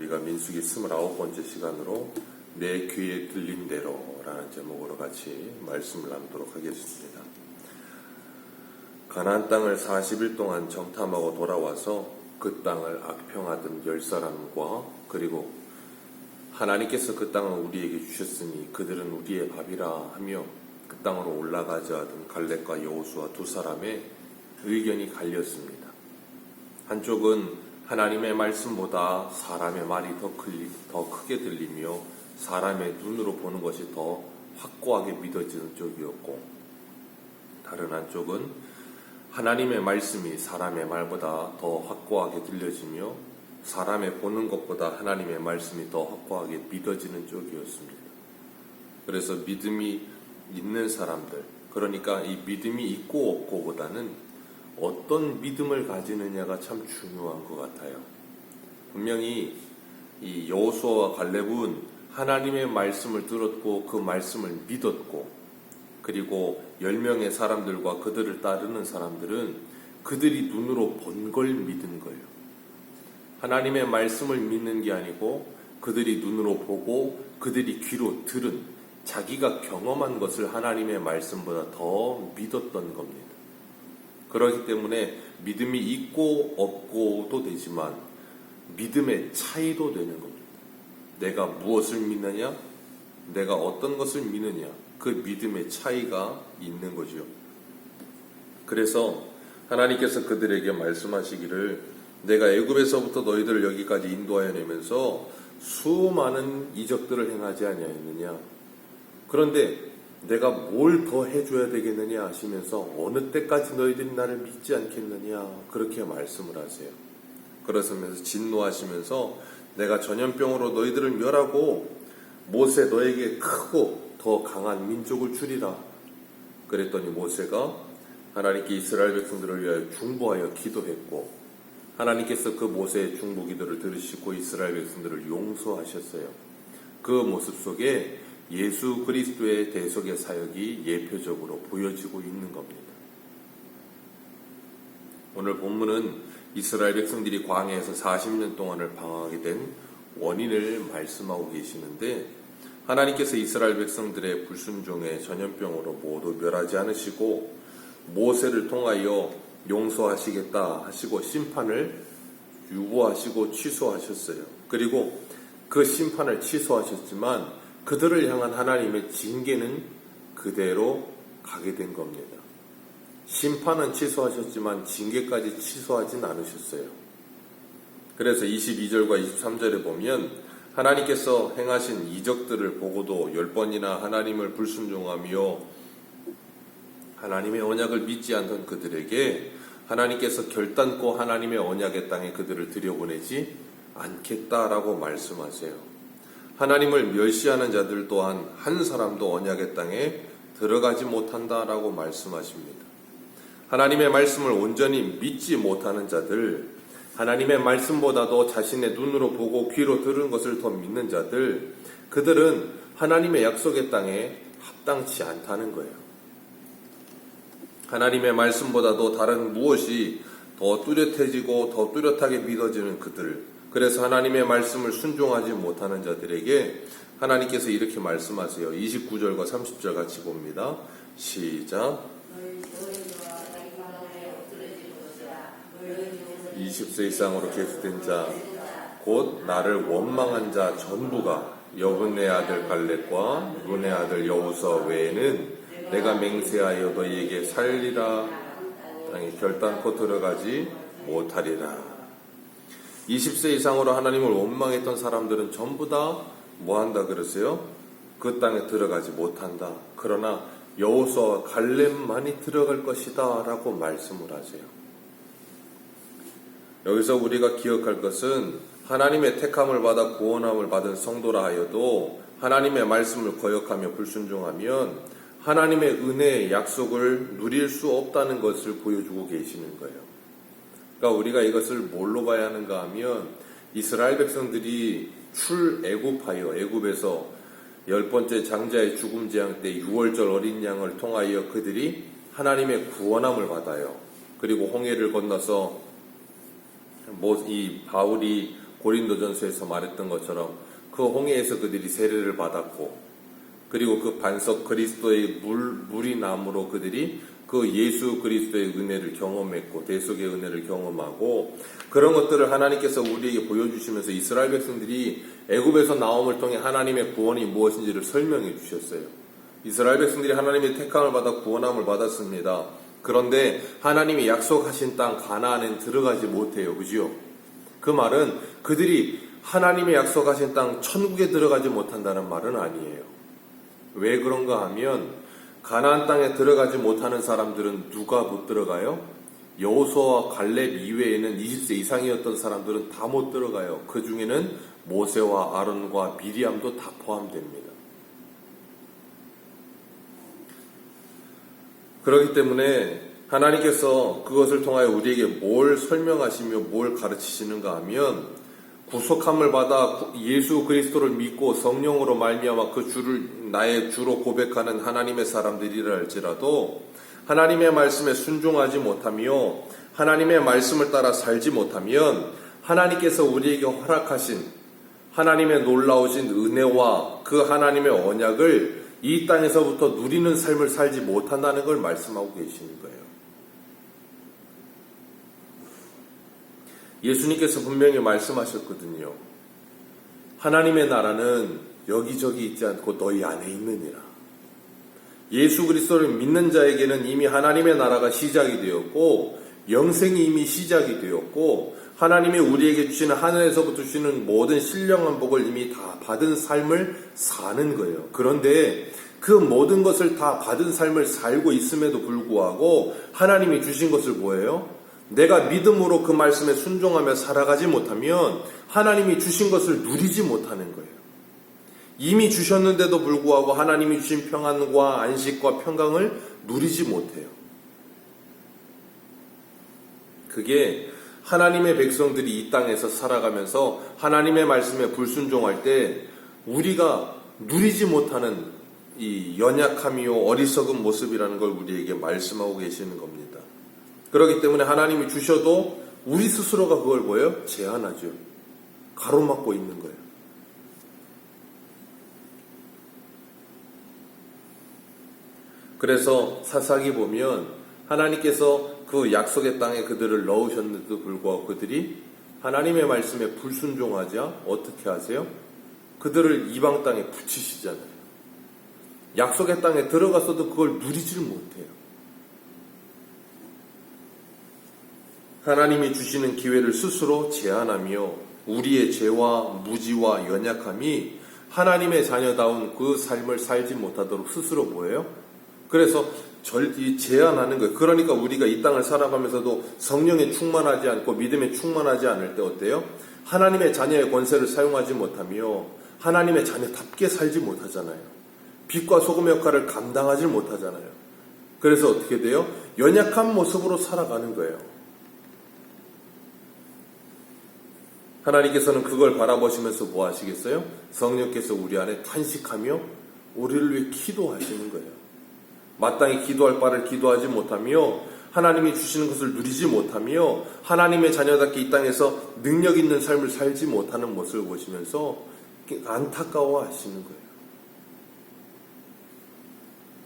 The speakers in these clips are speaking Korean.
우리가 민수기 29번째 시간으로 내 귀에 들린 대로 라는 제목으로 같이 말씀을 나누도록 하겠습니다. 가나안 땅을 40일 동안 정탐하고 돌아와서 그 땅을 악평하던 10사람과 그리고 하나님께서 그 땅을 우리에게 주셨으니 그들은 우리의 밥이라 하며 그 땅으로 올라가자 하던 갈렙과 여호수아 두 사람의 의견이 갈렸습니다. 한쪽은 하나님의 말씀보다 사람의 말이 더 크게 들리며 사람의 눈으로 보는 것이 더 확고하게 믿어지는 쪽이었고, 다른 한쪽은 하나님의 말씀이 사람의 말보다 더 확고하게 들려지며 사람의 보는 것보다 하나님의 말씀이 더 확고하게 믿어지는 쪽이었습니다. 그래서 믿음이 있는 사람들, 그러니까 이 믿음이 있고 없고보다는 어떤 믿음을 가지느냐가 참 중요한 것 같아요. 분명히 이 여호수아와 갈렙은 하나님의 말씀을 들었고 그 말씀을 믿었고, 그리고 10명의 사람들과 그들을 따르는 사람들은 그들이 눈으로 본 걸 믿은 거예요. 하나님의 말씀을 믿는 게 아니고 그들이 눈으로 보고 그들이 귀로 들은, 자기가 경험한 것을 하나님의 말씀보다 더 믿었던 겁니다. 그렇기 때문에 믿음이 있고 없고도 되지만 믿음의 차이도 되는 겁니다. 내가 무엇을 믿느냐, 내가 어떤 것을 믿느냐, 그 믿음의 차이가 있는 거죠. 그래서 하나님께서 그들에게 말씀하시기를, 내가 애굽에서부터 너희들을 여기까지 인도하여 내면서 수많은 이적들을 행하지 아니하였느냐, 그런데 내가 뭘 더 해줘야 되겠느냐 하시면서 어느 때까지 너희들이 나를 믿지 않겠느냐, 그렇게 말씀을 하세요. 그러면서 진노하시면서 내가 전염병으로 너희들을 멸하고 모세 너에게 크고 더 강한 민족을 주리라. 그랬더니 모세가 하나님께 이스라엘 백성들을 위하여 중보하여 기도했고, 하나님께서 그 모세의 중보 기도를 들으시고 이스라엘 백성들을 용서하셨어요. 그 모습 속에 예수 그리스도의 대속의 사역이 예표적으로 보여지고 있는 겁니다. 오늘 본문은 이스라엘 백성들이 광야에서 40년 동안을 방황하게 된 원인을 말씀하고 계시는데, 하나님께서 이스라엘 백성들의 불순종의 전염병으로 모두 멸하지 않으시고 모세를 통하여 용서하시겠다 하시고 심판을 유보하시고 취소하셨어요. 그리고 그 심판을 취소하셨지만 그들을 향한 하나님의 징계는 그대로 가게 된 겁니다. 심판은 취소하셨지만 징계까지 취소하진 않으셨어요. 그래서 22절과 23절에 보면 하나님께서 행하신 이적들을 보고도 10번이나 하나님을 불순종하며 하나님의 언약을 믿지 않던 그들에게 하나님께서 결단코 하나님의 언약의 땅에 그들을 들여보내지 않겠다라고 말씀하세요. 하나님을 멸시하는 자들 또한 한 사람도 언약의 땅에 들어가지 못한다라고 말씀하십니다. 하나님의 말씀을 온전히 믿지 못하는 자들, 하나님의 말씀보다도 자신의 눈으로 보고 귀로 들은 것을 더 믿는 자들, 그들은 하나님의 약속의 땅에 합당치 않다는 거예요. 하나님의 말씀보다도 다른 무엇이 더 뚜렷해지고 더 뚜렷하게 믿어지는 그들, 그래서 하나님의 말씀을 순종하지 못하는 자들에게 하나님께서 이렇게 말씀하세요. 29절과 30절 같이 봅니다. 시작. 20세 이상으로 계수된 자, 곧 나를 원망한 자 전부가 여분의 아들 갈렙과 룬의 아들 여호수아 외에는 내가 맹세하여 너희에게 살리라 땅에 결단코 들어가지 못하리라. 20세 이상으로 하나님을 원망했던 사람들은 전부 다 뭐한다 그러세요? 그 땅에 들어가지 못한다. 그러나 여호수아와 갈렙만이 들어갈 것이다 라고 말씀을 하세요. 여기서 우리가 기억할 것은 하나님의 택함을 받아 구원함을 받은 성도라 하여도 하나님의 말씀을 거역하며 불순종하면 하나님의 은혜의 약속을 누릴 수 없다는 것을 보여주고 계시는 거예요. 그러니까 우리가 이것을 뭘로 봐야 하는가 하면, 이스라엘 백성들이 출애굽하여 애굽에서 10번째 장자의 죽음 재앙 때 6월절 어린 양을 통하여 그들이 하나님의 구원함을 받아요. 그리고 홍해를 건너서 이 바울이 고린도전서에서 말했던 것처럼 그 홍해에서 그들이 세례를 받았고, 그리고 그 반석 그리스도의 물이 남으로 그들이 그 예수 그리스도의 은혜를 경험했고, 대속의 은혜를 경험하고, 그런 것들을 하나님께서 우리에게 보여주시면서 이스라엘 백성들이 애굽에서 나옴을 통해 하나님의 구원이 무엇인지를 설명해 주셨어요. 이스라엘 백성들이 하나님의 택함을 받아 구원함을 받았습니다. 그런데 하나님이 약속하신 땅 가나안엔 들어가지 못해요. 그죠? 그 말은 그들이 하나님의 약속하신 땅 천국에 들어가지 못한다는 말은 아니에요. 왜 그런가 하면 가나안 땅에 들어가지 못하는 사람들은 누가 못 들어가요? 여호수아와 갈렙 이외에는 20세 이상이었던 사람들은 다 못 들어가요. 그 중에는 모세와 아론과 미리암도 다 포함됩니다. 그렇기 때문에 하나님께서 그것을 통하여 우리에게 뭘 설명하시며 뭘 가르치시는가 하면, 구속함을 받아 예수 그리스도를 믿고 성령으로 말미암아 그 주를 나의 주로 고백하는 하나님의 사람들이라 할지라도 하나님의 말씀에 순종하지 못하며 하나님의 말씀을 따라 살지 못하면 하나님께서 우리에게 허락하신 하나님의 놀라우신 은혜와 그 하나님의 언약을 이 땅에서부터 누리는 삶을 살지 못한다는 걸 말씀하고 계시는 거예요. 예수님께서 분명히 말씀하셨거든요. 하나님의 나라는 여기저기 있지 않고 너희 안에 있느니라. 예수 그리스도를 믿는 자에게는 이미 하나님의 나라가 시작이 되었고, 영생이 이미 시작이 되었고, 하나님이 우리에게 주시는 하늘에서부터 주시는 모든 신령한 복을 이미 다 받은 삶을 사는 거예요. 그런데 그 모든 것을 다 받은 삶을 살고 있음에도 불구하고 하나님이 주신 것을 뭐예요? 내가 믿음으로 그 말씀에 순종하며 살아가지 못하면 하나님이 주신 것을 누리지 못하는 거예요. 이미 주셨는데도 불구하고 하나님이 주신 평안과 안식과 평강을 누리지 못해요. 그게 하나님의 백성들이 이 땅에서 살아가면서 하나님의 말씀에 불순종할 때 우리가 누리지 못하는 이 연약함이요 어리석은 모습이라는 걸 우리에게 말씀하고 계시는 겁니다. 그렇기 때문에 하나님이 주셔도 우리 스스로가 그걸 뭐예요? 제한하죠. 가로막고 있는 거예요. 그래서 사사기 보면 하나님께서 그 약속의 땅에 그들을 넣으셨는데도 불구하고 그들이 하나님의 말씀에 불순종하자 어떻게 하세요? 그들을 이방 땅에 붙이시잖아요. 약속의 땅에 들어가서도 그걸 누리질 못해요. 하나님이 주시는 기회를 스스로 제한하며 우리의 죄와 무지와 연약함이 하나님의 자녀다운 그 삶을 살지 못하도록 스스로 뭐예요? 그래서 제한하는 거예요. 그러니까 우리가 이 땅을 살아가면서도 성령에 충만하지 않고 믿음에 충만하지 않을 때 어때요? 하나님의 자녀의 권세를 사용하지 못하며 하나님의 자녀답게 살지 못하잖아요. 빛과 소금 역할을 감당하지 못하잖아요. 그래서 어떻게 돼요? 연약한 모습으로 살아가는 거예요. 하나님께서는 그걸 바라보시면서 뭐 하시겠어요? 성령께서 우리 안에 탄식하며 우리를 위해 기도하시는 거예요. 마땅히 기도할 바를 기도하지 못하며 하나님이 주시는 것을 누리지 못하며 하나님의 자녀답게 이 땅에서 능력 있는 삶을 살지 못하는 모습을 보시면서 안타까워 하시는 거예요.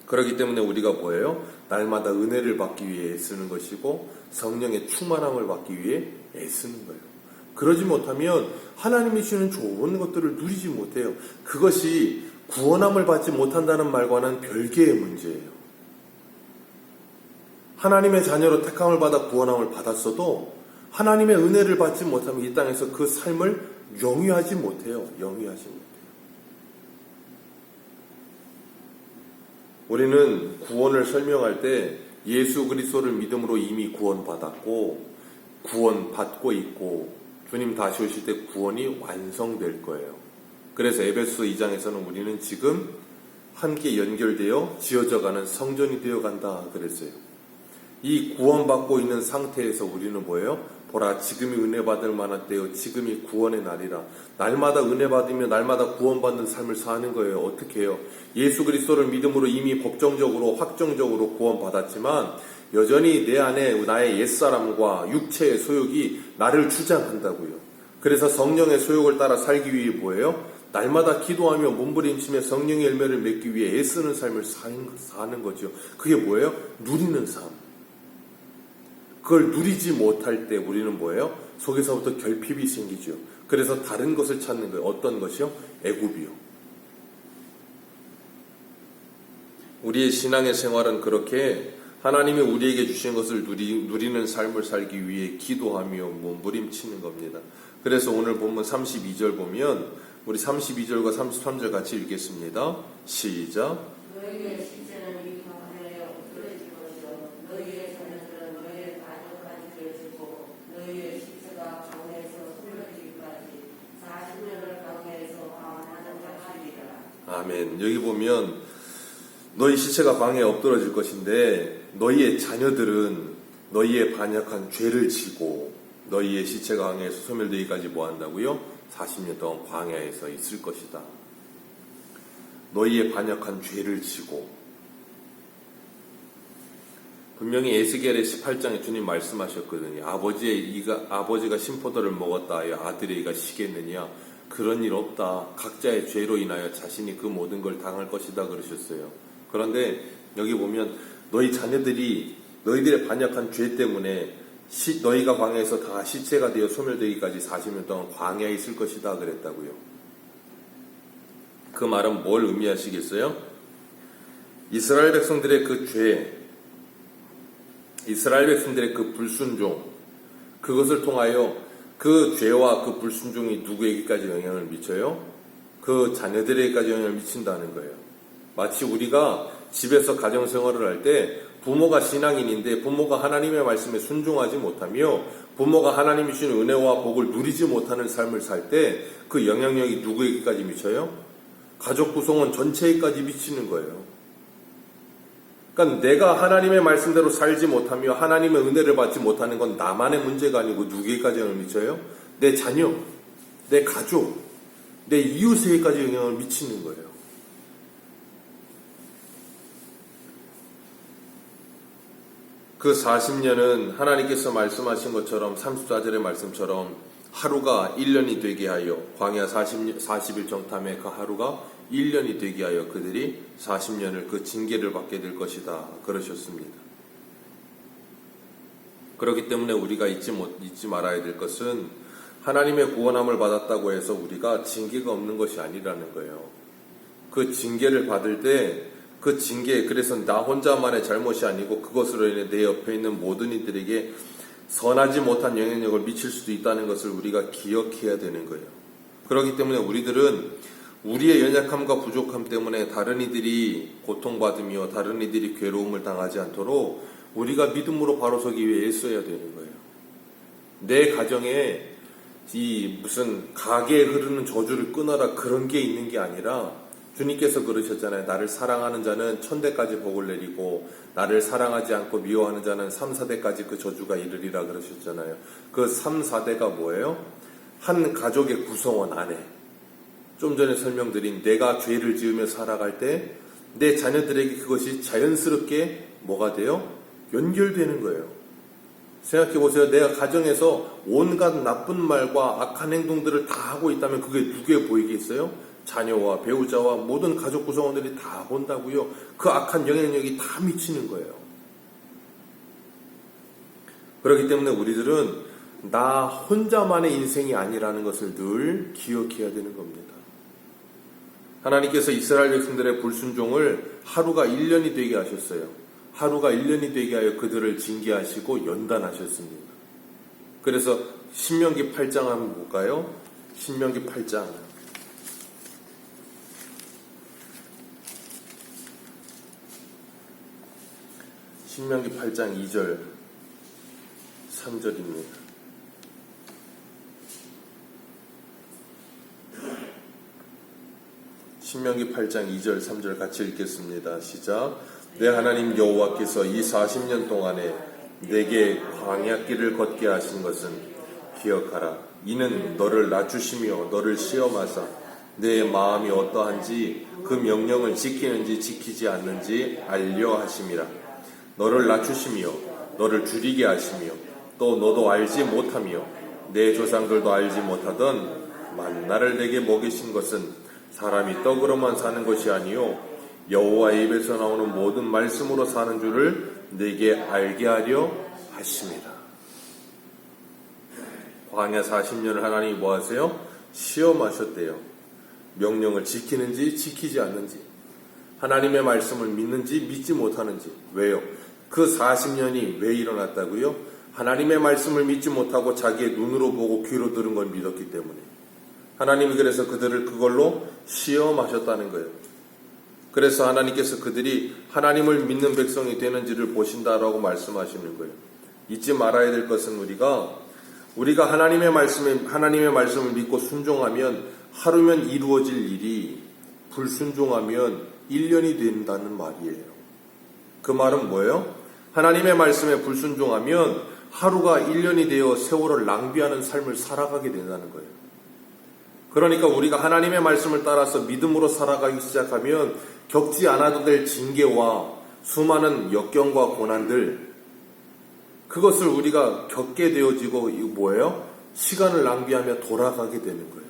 그렇기 때문에 우리가 뭐예요? 날마다 은혜를 받기 위해 애쓰는 것이고 성령의 충만함을 받기 위해 애쓰는 거예요. 그러지 못하면 하나님이 주시는 좋은 것들을 누리지 못해요. 그것이 구원함을 받지 못한다는 말과는 별개의 문제예요. 하나님의 자녀로 택함을 받아 구원함을 받았어도 하나님의 은혜를 받지 못하면 이 땅에서 그 삶을 영위하지 못해요. 영위하지 못해요. 우리는 구원을 설명할 때 예수 그리스도를 믿음으로 이미 구원받았고 구원받고 있고 주님 다시 오실 때 구원이 완성될 거예요. 그래서 에베소 2장에서는 우리는 지금 함께 연결되어 지어져가는 성전이 되어간다 그랬어요. 이 구원받고 있는 상태에서 우리는 뭐예요? 보라 지금이 은혜 받을 만한 때요 지금이 구원의 날이라. 날마다 은혜 받으며 날마다 구원받는 삶을 사는 거예요. 어떻게 해요? 예수 그리스도를 믿음으로 이미 법정적으로 확정적으로 구원받았지만 여전히 내 안에 나의 옛사람과 육체의 소욕이 나를 주장한다고요. 그래서 성령의 소욕을 따라 살기 위해 뭐예요? 날마다 기도하며 몸부림치며 성령의 열매를 맺기 위해 애쓰는 삶을 사는 거죠. 그게 뭐예요? 누리는 삶. 그걸 누리지 못할 때 우리는 뭐예요? 속에서부터 결핍이 생기죠. 그래서 다른 것을 찾는 거예요. 어떤 것이요? 애굽이요. 우리의 신앙의 생활은 그렇게 하나님이 우리에게 주신 것을 누리는 삶을 살기 위해 기도하며 몸부림치는 겁니다. 그래서 오늘 본문 32절 보면 우리 32절과 33절 같이 읽겠습니다. 시작. 너희의 시체는 이 광야에 엎드러질 것이요 너희의 자녀들은 너희의 반역한 죄를 지고 너희의 시체가 광야에서 흘러지기까지 40년을 광야에서 방황하는 자들이라. 아멘. 여기 보면 너희 시체가 광야에 엎드러질 것인데 너희의 자녀들은 너희의 반역한 죄를 지고 너희의 시체가 광야에서 소멸되기까지 뭐 한다고요? 40년 동안 광야에서 있을 것이다. 너희의 반역한 죄를 지고. 분명히 에스겔의 18장에 주님 말씀하셨거든요. 아버지가 신포도를 먹었다 하여 아들의 이가 시겠느냐. 그런 일 없다. 각자의 죄로 인하여 자신이 그 모든 걸 당할 것이다 그러셨어요. 그런데 여기 보면 너희 자녀들이 너희들의 반역한 죄 때문에 너희가 광야에서 다 시체가 되어 소멸되기까지 40년 동안 광야에 있을 것이다 그랬다고요. 그 말은 뭘 의미하시겠어요? 이스라엘 백성들의 그 죄, 이스라엘 백성들의 그 불순종, 그것을 통하여 그 죄와 그 불순종이 누구에게까지 영향을 미쳐요? 그 자녀들에게까지 영향을 미친다는 거예요. 마치 우리가 집에서 가정생활을 할 때 부모가 신앙인인데 부모가 하나님의 말씀에 순종하지 못하며 부모가 하나님이 주신 은혜와 복을 누리지 못하는 삶을 살 때 그 영향력이 누구에게까지 미쳐요? 가족 구성원 전체에까지 미치는 거예요. 그러니까 내가 하나님의 말씀대로 살지 못하며 하나님의 은혜를 받지 못하는 건 나만의 문제가 아니고 누구에게까지 영향을 미쳐요? 내 자녀, 내 가족, 내 이웃에게까지 영향을 미치는 거예요. 그 40년은 하나님께서 말씀하신 것처럼 34절의 말씀처럼 하루가 1년이 되게 하여 광야 40일 정탐의 그 하루가 1년이 되게 하여 그들이 40년을 그 징계를 받게 될 것이다 그러셨습니다. 그렇기 때문에 우리가 잊지 말아야 될 것은 하나님의 구원함을 받았다고 해서 우리가 징계가 없는 것이 아니라는 거예요. 그 징계를 받을 때 그 징계, 그래서 나 혼자만의 잘못이 아니고 그것으로 인해 내 옆에 있는 모든 이들에게 선하지 못한 영향력을 미칠 수도 있다는 것을 우리가 기억해야 되는 거예요. 그렇기 때문에 우리들은 우리의 연약함과 부족함 때문에 다른 이들이 고통받으며 다른 이들이 괴로움을 당하지 않도록 우리가 믿음으로 바로 서기 위해 애써야 되는 거예요. 내 가정에 이 무슨 가게에 흐르는 저주를 끊어라 그런 게 있는 게 아니라 주님께서 그러셨잖아요. 나를 사랑하는 자는 1000대까지 복을 내리고 나를 사랑하지 않고 미워하는 자는 3, 4대까지 그 저주가 이르리라 그러셨잖아요. 그 3, 4대가 뭐예요? 한 가족의 구성원 안에 좀 전에 설명드린 내가 죄를 지으며 살아갈 때 내 자녀들에게 그것이 자연스럽게 뭐가 돼요? 연결되는 거예요. 생각해 보세요. 내가 가정에서 온갖 나쁜 말과 악한 행동들을 다 하고 있다면 그게 누구에 보이겠어요? 자녀와 배우자와 모든 가족 구성원들이 다 본다고요. 그 악한 영향력이 다 미치는 거예요. 그렇기 때문에 우리들은 나 혼자만의 인생이 아니라는 것을 늘 기억해야 되는 겁니다. 하나님께서 이스라엘 백성들의 불순종을 하루가 1년이 되게 하셨어요. 하루가 1년이 되게 하여 그들을 징계하시고 연단하셨습니다. 그래서 신명기 8장 한번 볼까요? 신명기 8장. 신명기 8장 2절 3절입니다. 신명기 8장 2절 3절 같이 읽겠습니다. 시작. 내 하나님 여호와께서 이 40년 동안에 내게 광야길을 걷게 하신 것은 기억하라. 이는 너를 낮추시며 너를 시험하사 내 마음이 어떠한지 그 명령을 지키는지 지키지 않는지 알려 하심이라. 너를 낮추시며 너를 줄이게 하시며 또 너도 알지 못하며 내 조상들도 알지 못하던 만나를 내게 먹이신 것은 사람이 떡으로만 사는 것이 아니요 여호와의 입에서 나오는 모든 말씀으로 사는 줄을 내게 알게 하려 하심이라. 광야 40년을 하나님이 뭐 하세요? 시험하셨대요. 명령을 지키는지 지키지 않는지, 하나님의 말씀을 믿는지 믿지 못하는지. 왜요? 그 40년이 왜 일어났다고요? 하나님의 말씀을 믿지 못하고 자기의 눈으로 보고 귀로 들은 걸 믿었기 때문에 하나님이 그래서 그들을 그걸로 시험하셨다는 거예요. 그래서 하나님께서 그들이 하나님을 믿는 백성이 되는지를 보신다라고 말씀하시는 거예요. 잊지 말아야 될 것은 우리가 하나님의 말씀을 믿고 순종하면 하루면 이루어질 일이 불순종하면 1년이 된다는 말이에요. 그 말은 뭐예요? 하나님의 말씀에 불순종하면 하루가 1년이 되어 세월을 낭비하는 삶을 살아가게 된다는 거예요. 그러니까 우리가 하나님의 말씀을 따라서 믿음으로 살아가기 시작하면 겪지 않아도 될 징계와 수많은 역경과 고난들, 그것을 우리가 겪게 되어지고 이거 뭐예요? 시간을 낭비하며 돌아가게 되는 거예요.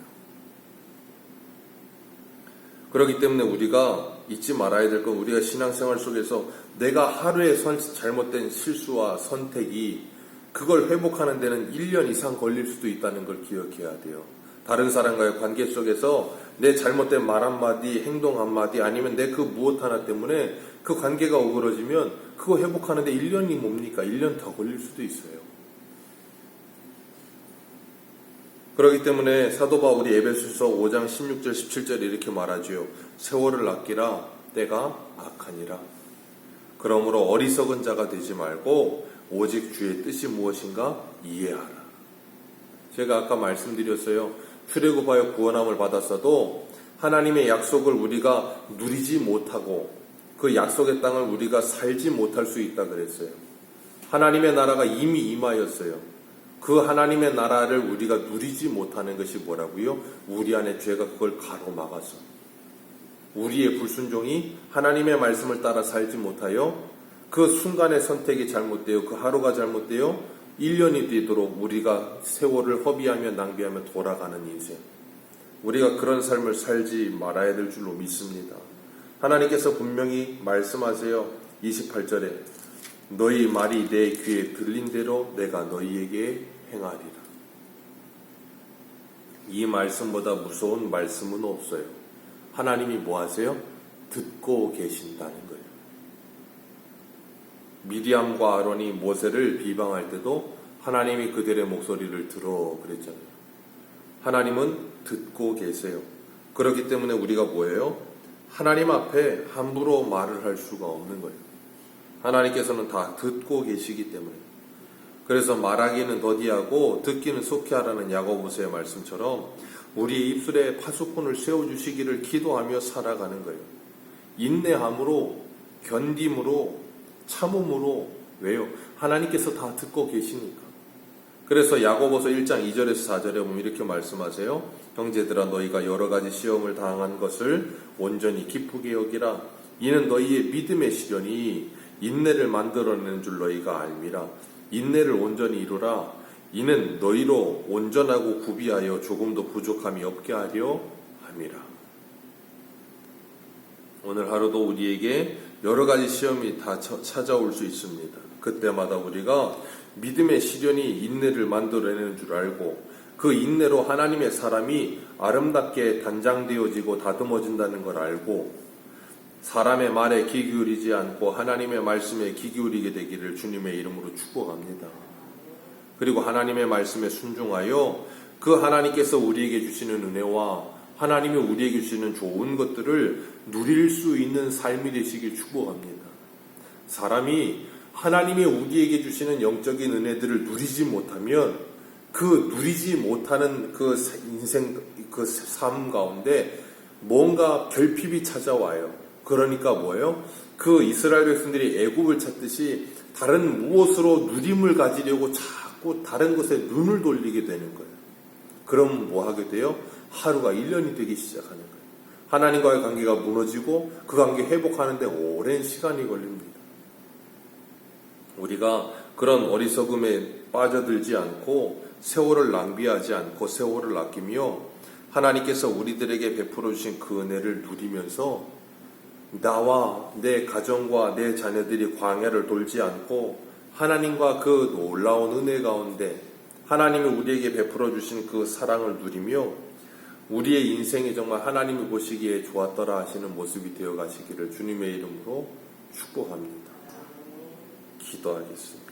그렇기 때문에 우리가 잊지 말아야 될 건 우리가 신앙생활 속에서 내가 하루에 잘못된 실수와 선택이 그걸 회복하는 데는 1년 이상 걸릴 수도 있다는 걸 기억해야 돼요. 다른 사람과의 관계 속에서 내 잘못된 말 한마디, 행동 한마디 아니면 내 그 무엇 하나 때문에 그 관계가 오그러지면 그거 회복하는데 1년이 뭡니까? 1년 더 걸릴 수도 있어요. 그렇기 때문에 사도 바울이 에베소서 5장 16절 17절에 이렇게 말하지요. 세월을 아끼라 때가 악하니라. 그러므로 어리석은 자가 되지 말고 오직 주의 뜻이 무엇인가 이해하라. 제가 아까 말씀드렸어요. 출애굽하여 구원함을 받았어도 하나님의 약속을 우리가 누리지 못하고 그 약속의 땅을 우리가 살지 못할 수 있다 그랬어요. 하나님의 나라가 이미 임하였어요. 그 하나님의 나라를 우리가 누리지 못하는 것이 뭐라고요? 우리 안에 죄가 그걸 가로막아서 우리의 불순종이 하나님의 말씀을 따라 살지 못하여 그 순간의 선택이 잘못되어 그 하루가 잘못되어 1년이 되도록 우리가 세월을 허비하며 낭비하며 돌아가는 인생, 우리가 그런 삶을 살지 말아야 될 줄로 믿습니다. 하나님께서 분명히 말씀하세요. 28절에 너희 말이 내 귀에 들린 대로 내가 너희에게 행하리라. 이 말씀보다 무서운 말씀은 없어요. 하나님이 뭐 하세요? 듣고 계신다는 거예요. 미디암과 아론이 모세를 비방할 때도 하나님이 그들의 목소리를 들어 그랬잖아요. 하나님은 듣고 계세요. 그렇기 때문에 우리가 뭐예요? 하나님 앞에 함부로 말을 할 수가 없는 거예요. 하나님께서는 다 듣고 계시기 때문에. 그래서 말하기는 더디하고 듣기는 속히 하라는 야고보서의 말씀처럼 우리 입술에 파수꾼을 세워주시기를 기도하며 살아가는 거예요. 인내함으로, 견딤으로, 참음으로. 왜요? 하나님께서 다 듣고 계시니까. 그래서 야고보서 1장 2절에서 4절에 보면 이렇게 말씀하세요. 형제들아 너희가 여러 가지 시험을 당한 것을 온전히 기쁘게 여기라. 이는 너희의 믿음의 시련이 인내를 만들어내는 줄 너희가 알미라. 인내를 온전히 이루라. 이는 너희로 온전하고 구비하여 조금도 부족함이 없게 하려 함이라. 오늘 하루도 우리에게 여러 가지 시험이 다 찾아올 수 있습니다. 그때마다 우리가 믿음의 시련이 인내를 만들어내는 줄 알고 그 인내로 하나님의 사람이 아름답게 단장되어지고 다듬어진다는 걸 알고 사람의 말에 귀 기울이지 않고 하나님의 말씀에 귀 기울이게 되기를 주님의 이름으로 축복합니다. 그리고 하나님의 말씀에 순종하여 그 하나님께서 우리에게 주시는 은혜와 하나님이 우리에게 주시는 좋은 것들을 누릴 수 있는 삶이 되시길 축복합니다. 사람이 하나님이 우리에게 주시는 영적인 은혜들을 누리지 못하면 그 누리지 못하는 그 인생, 그 삶 가운데 뭔가 결핍이 찾아와요. 그러니까 뭐예요? 그 이스라엘 백성들이 애굽을 찾듯이 다른 무엇으로 누림을 가지려고 자꾸 다른 것에 눈을 돌리게 되는 거예요. 그럼 뭐 하게 돼요? 하루가 1년이 되기 시작하는 거예요. 하나님과의 관계가 무너지고 그 관계 회복하는데 오랜 시간이 걸립니다. 우리가 그런 어리석음에 빠져들지 않고 세월을 낭비하지 않고 세월을 아끼며 하나님께서 우리들에게 베풀어 주신 그 은혜를 누리면서 나와 내 가정과 내 자녀들이 광야를 돌지 않고 하나님과 그 놀라운 은혜 가운데 하나님이 우리에게 베풀어 주신 그 사랑을 누리며 우리의 인생이 정말 하나님이 보시기에 좋았더라 하시는 모습이 되어 가시기를 주님의 이름으로 축복합니다. 기도하겠습니다.